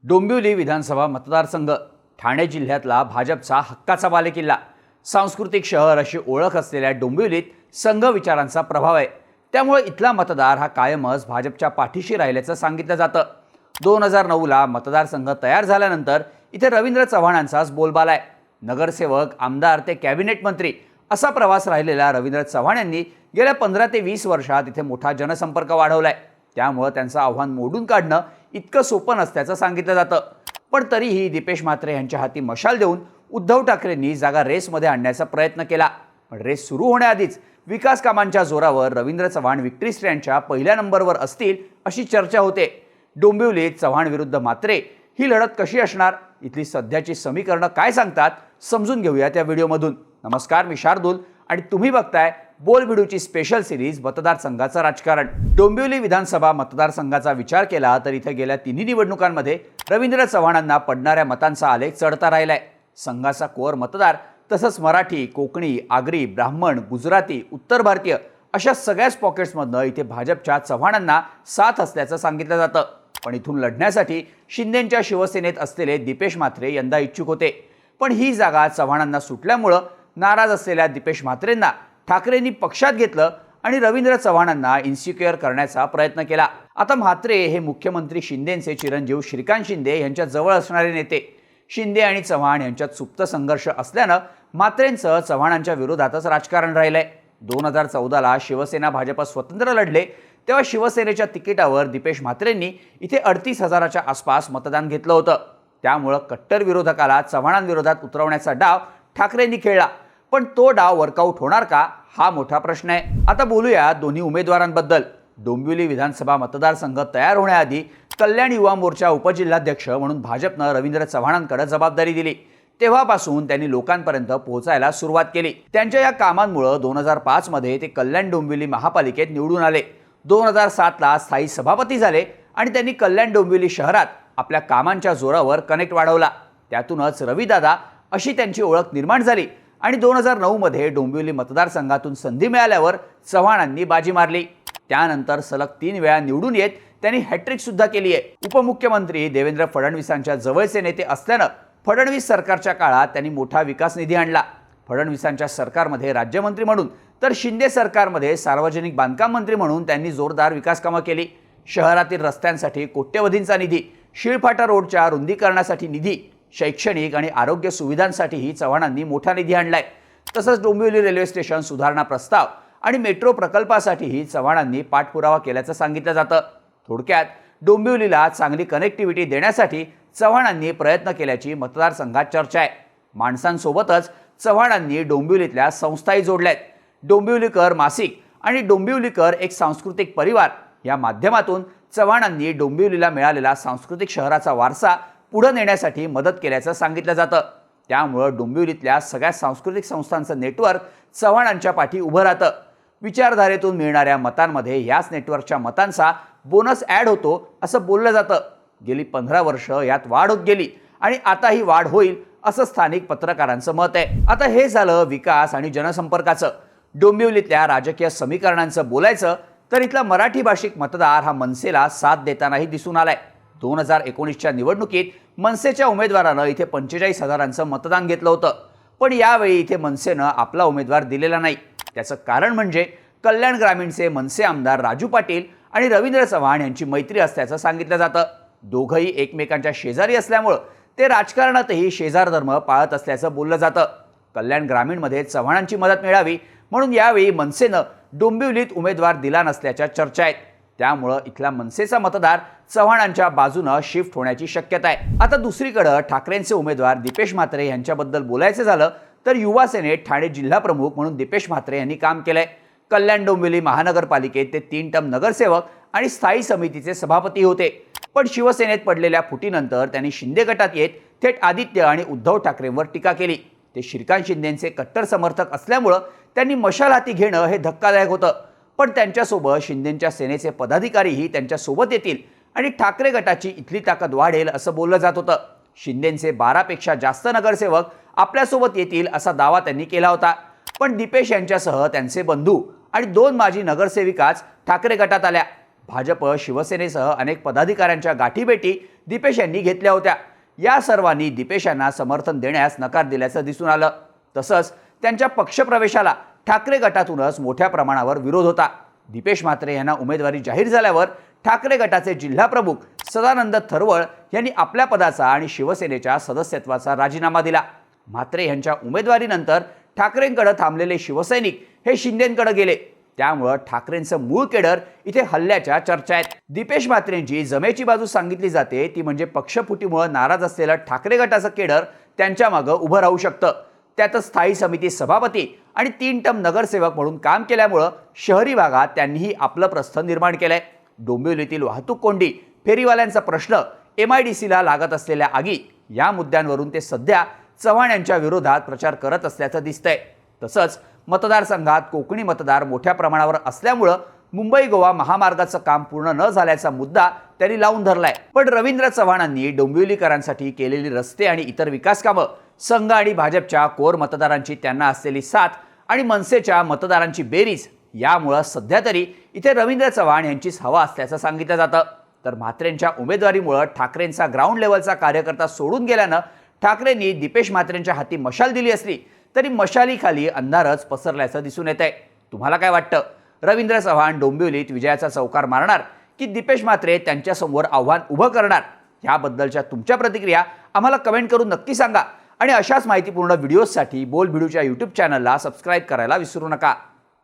डोंबिवली विधानसभा मतदारसंघ ठाणे जिल्ह्यातला भाजपचा हक्काचा बालेकिल्ला, सांस्कृतिक शहर अशी ओळख असलेल्या डोंबिवलीत संघ विचारांचा प्रभाव आहे। त्यामुळे इथला मतदार हा कायमच भाजपच्या पाठीशी राहिल्याचं सांगितलं जातं। 2009ला मतदारसंघ तयार झाल्यानंतर इथे रवींद्र चव्हाणांचाच बोलबाला आहे। नगरसेवक, आमदार ते कॅबिनेट मंत्री असा प्रवास राहिलेल्या रवींद्र चव्हाण यांनी गेल्या 15 ते 20 वर्षात इथे मोठा जनसंपर्क वाढवलाय। त्यामुळे त्यांचं आव्हान मोडून काढणं इतकं सोपं नसल्याचं सांगितलं जातं। पण तरीही दीपेश म्हात्रे यांच्या हाती मशाल देऊन उद्धव ठाकरेंनी जागा रेसमध्ये आणण्याचा प्रयत्न केला। पण रेस सुरू होण्याआधीच विकास कामांच्या जोरावर रवींद्र चव्हाण विक्ट्री स्टँडच्या पहिल्या नंबरवर असतील अशी चर्चा होते। डोंबिवलीत चव्हाण विरुद्ध म्हात्रे ही लढत कशी असणार, इथली सध्याची समीकरणं काय सांगतात, समजून घेऊया त्या व्हिडिओमधून। नमस्कार, मी शार्दूल आणि तुम्ही बघताय बोल भिडूची स्पेशल सिरीज मतदारसंघाचं राजकारण। डोंबिवली विधानसभा मतदारसंघाचा विचार केला तर इथे गेल्या तिन्ही निवडणुकांमध्ये रवींद्र चव्हाणांना पडणाऱ्या मतांचा आलेख चढता राहिलाय। संघाचा कोर मतदार तसंच मराठी, कोकणी, आगरी, ब्राह्मण, गुजराती, उत्तर भारतीय अशा सगळ्याच पॉकेट्समधनं इथे भाजपच्या चव्हाणांना साथ असल्याचं सांगितलं जातं। पण इथून लढण्यासाठी शिंदेंच्या शिवसेनेत असलेले दीपेश म्हात्रे यंदा इच्छुक होते। पण ही जागा चव्हाणांना सुटल्यामुळे नाराज असलेल्या दीपेश म्हात्रेंना ठाकरेंनी पक्षात घेतलं आणि रवींद्र चव्हाणांना इन्सिक्युअर करण्याचा प्रयत्न केला। आता म्हात्रे हे मुख्यमंत्री शिंदेंचे चिरंजीव श्रीकांत शिंदे यांच्या जवळ असणारे नेते। शिंदे आणि चव्हाण यांच्यात सुप्त संघर्ष असल्यानं म्हात्रेंचं चव्हाणांच्या विरोधातच राजकारण राहिलंय। 2014ला शिवसेना भाजप स्वतंत्र लढले तेव्हा शिवसेनेच्या तिकिटावर दीपेश म्हात्रेंनी इथे 38,000च्या आसपास मतदान घेतलं होतं। त्यामुळे कट्टर विरोधकाला चव्हाणांविरोधात उतरवण्याचा डाव ठाकरेंनी खेळला। पण तो डाव वर्कआउट होणार का, हा मोठा प्रश्न आहे। आता बोलूया दोन्ही उमेदवारांबद्दल। डोंबिवली विधानसभा मतदारसंघ तयार होण्याआधी कल्याण युवा मोर्चा उपजिल्हाध्यक्ष म्हणून भाजपनं रवींद्र चव्हाणांकडे जबाबदारी दिली। तेव्हापासून त्यांनी लोकांपर्यंत पोहोचायला सुरुवात केली। त्यांच्या या कामांमुळे 2005 मध्ये ते कल्याण डोंबिवली महापालिकेत निवडून आले। 2007ला स्थायी सभापती झाले आणि त्यांनी कल्याण डोंबिवली शहरात आपल्या कामांच्या जोरावर कनेक्ट वाढवला। त्यातूनच रविदादा अशी त्यांची ओळख निर्माण झाली आणि 2009 मध्ये डोंबिवली मतदारसंघातून संधी मिळाल्यावर चव्हाणांनी बाजी मारली। त्यानंतर सलग 3 वेळा निवडून येत त्यांनी हॅट्रिक सुद्धा केली आहे। उपमुख्यमंत्री देवेंद्र फडणवीसांच्या जवळचे नेते असल्यानं फडणवीस सरकारच्या काळात त्यांनी मोठा विकास निधी आणला। फडणवीसांच्या सरकारमध्ये राज्यमंत्री म्हणून तर शिंदे सरकारमध्ये सार्वजनिक बांधकाम मंत्री म्हणून त्यांनी जोरदार विकास कामं केली। शहरातील रस्त्यांसाठी कोट्यवधींचा निधी, शिळफाटा रोडच्या रुंदीकरणासाठी निधी, शैक्षणिक आणि आरोग्य सुविधांसाठीही चव्हाणांनी मोठा निधी आणलाय। तसंच डोंबिवली रेल्वे स्टेशन सुधारणा प्रस्ताव आणि मेट्रो प्रकल्पासाठीही चव्हाणांनी पाठपुरावा केल्याचं सांगितलं जातं। थोडक्यात डोंबिवलीला चांगली कनेक्टिव्हिटी देण्यासाठी चव्हाणांनी प्रयत्न केल्याची मतदारसंघात चर्चा आहे। माणसांसोबतच चव्हाणांनी डोंबिवलीतल्या संस्थाही जोडल्यात। डोंबिवलीकर मासिक आणि डोंबिवलीकर एक सांस्कृतिक परिवार या माध्यमातून चव्हाणांनी डोंबिवलीला मिळालेला सांस्कृतिक शहराचा वारसा पुढे नेण्यासाठी मदत केल्याचं सांगितलं जातं। त्यामुळे डोंबिवलीतल्या सगळ्या सांस्कृतिक संस्थांचं नेटवर्क चव्हाणांच्या पाठी उभं राहतं। विचारधारेतून मिळणाऱ्या मतांमध्ये याच नेटवर्कच्या मतांचा बोनस ॲड होतो असं बोललं जातं। गेली 15 वर्ष यात वाढ होत गेली आणि आता ही वाढ होईल असं स्थानिक पत्रकारांचं मत आहे। आता हे झालं विकास आणि जनसंपर्काचं। डोंबिवलीतल्या राजकीय समीकरणांचं बोलायचं तर इथला मराठी भाषिक मतदार हा मनसेला साथ देतानाही दिसून आलाय। 2019च्या निवडणुकीत मनसेच्या उमेदवारानं इथे 45,000चं मतदान घेतलं होतं। पण यावेळी इथे मनसेनं आपला उमेदवार दिलेला नाही। त्याचं कारण म्हणजे कल्याण ग्रामीणचे मनसे आमदार राजू पाटील आणि रवींद्र चव्हाण यांची मैत्री असल्याचं सांगितलं जातं। दोघंही एकमेकांच्या शेजारी असल्यामुळं ते राजकारणातही शेजार धर्म पाळत असल्याचं बोललं जातं। कल्याण ग्रामीणमध्ये चव्हाणांची मदत मिळावी म्हणून यावेळी मनसेनं डोंबिवलीत उमेदवार दिला नसल्याच्या चर्चा आहेत। त्यामुळं इथला मनसेचा मतदार चव्हाणांच्या बाजूनं शिफ्ट होण्याची शक्यता आहे। आता दुसरीकडे ठाकरेंचे उमेदवार दीपेश म्हात्रे यांच्याबद्दल बोलायचं झालं तर युवा सेनेत ठाणे जिल्हा प्रमुख म्हणून दीपेश म्हात्रे यांनी काम केलंय। कल्याण डोंबिवली महानगरपालिकेत ते 3 टर्म नगरसेवक आणि स्थायी समितीचे सभापती होते। पण शिवसेनेत पडलेल्या फुटीनंतर त्यांनी शिंदे गटात येत थेट आदित्य आणि उद्धव ठाकरेंवर टीका केली। ते श्रीकांत शिंदेंचे कट्टर समर्थक असल्यामुळं त्यांनी मशाल हाती घेणं हे धक्कादायक होतं। पण त्यांच्यासोबत शिंदेंच्या सेनेचे पदाधिकारीही त्यांच्यासोबत येतील आणि ठाकरे गटाची इथली ताकद वाढेल असं बोललं जात होतं। शिंदेंचे 12 पेक्षा जास्त नगरसेवक आपल्यासोबत येतील असा दावा त्यांनी केला होता। पण दीपेश यांच्यासह त्यांचे बंधू आणि 2 माजी नगरसेविकाच ठाकरे गटात आल्या। भाजप, शिवसेनेसह अनेक पदाधिकाऱ्यांच्या गाठीभेटी दीपेश यांनी घेतल्या होत्या. या सर्वांनी दीपेश यांना समर्थन देण्यास नकार दिल्याचं दिसून आलं. तसंच त्यांच्या पक्षप्रवेशाला ठाकरे गटातूनच मोठ्या प्रमाणावर विरोध होता. दीपेश म्हात्रे यांना उमेदवारी जाहीर झाल्यावर ठाकरे गटाचे जिल्हा प्रमुख सदानंद थरवळ यांनी आपल्या पदाचा आणि शिवसेनेच्या सदस्यत्वाचा राजीनामा दिला. म्हात्रे यांच्या उमेदवारीनंतर ठाकरेंकडे थांबलेले शिवसैनिक हे शिंदेंकडे गेले. त्यामुळे ठाकरेंचं मूळ केडर इथे हल्ल्याच्या चर्चा आहेत. दीपेश म्हात्रेंची जमेची बाजू सांगितली जाते ती म्हणजे पक्षफुटीमुळे नाराज असलेलं ठाकरे गटाचं केडर त्यांच्या मागे उभं राहू शकतं. त्यातच स्थायी समिती सभापती आणि 3 टर्म नगरसेवक म्हणून काम केल्यामुळं शहरी भागात त्यांनीही आपलं प्रस्थान निर्माण केलंय. डोंबिवलीतील वाहतूक कोंडी, फेरीवाल्यांचा प्रश्न, MIDCला लागत असलेल्या आगी या मुद्द्यांवरून ते सध्या चव्हाण यांच्या विरोधात प्रचार करत असल्याचं दिसतंय. तसंच मतदारसंघात कोकणी मतदार मोठ्या प्रमाणावर असल्यामुळं मुंबई गोवा महामार्गाचं काम पूर्ण न झाल्याचा मुद्दा त्यांनी लावून धरलाय. पण रवींद्र चव्हाणांनी डोंबिवलीकरांसाठी केलेली रस्ते आणि इतर विकास कामं, संघ आणि भाजपच्या कोर मतदारांची त्यांना असलेली साथ आणि मनसेच्या मतदारांची बेरीज यामुळं सध्या तरी इथे रवींद्र चव्हाण यांचीच हवा असल्याचं सांगितलं जातं. तर म्हात्रेंच्या उमेदवारीमुळे ठाकरेंचा ग्राउंड लेवलचा कार्यकर्ता सोडून गेल्यानं ठाकरेंनी दीपेश म्हात्रेंच्या हाती मशाल दिली असली तरी मशालीखाली अंधारच पसरल्याचं दिसून येत आहे. तुम्हाला काय वाटतं? रवींद्र चव्हाण डोंबिवलीत विजयाचा चौकार मारणार की दीपेश म्हात्रे त्यांच्यासमोर आव्हान उभं करणार? याबद्दलच्या तुमच्या प्रतिक्रिया आम्हाला कमेंट करून नक्की सांगा आणि अशाच माहितीपूर्ण व्हिडिओजसाठी बोल भिडूच्या YouTube चॅनलला सबस्क्राईब करायला विसरू नका.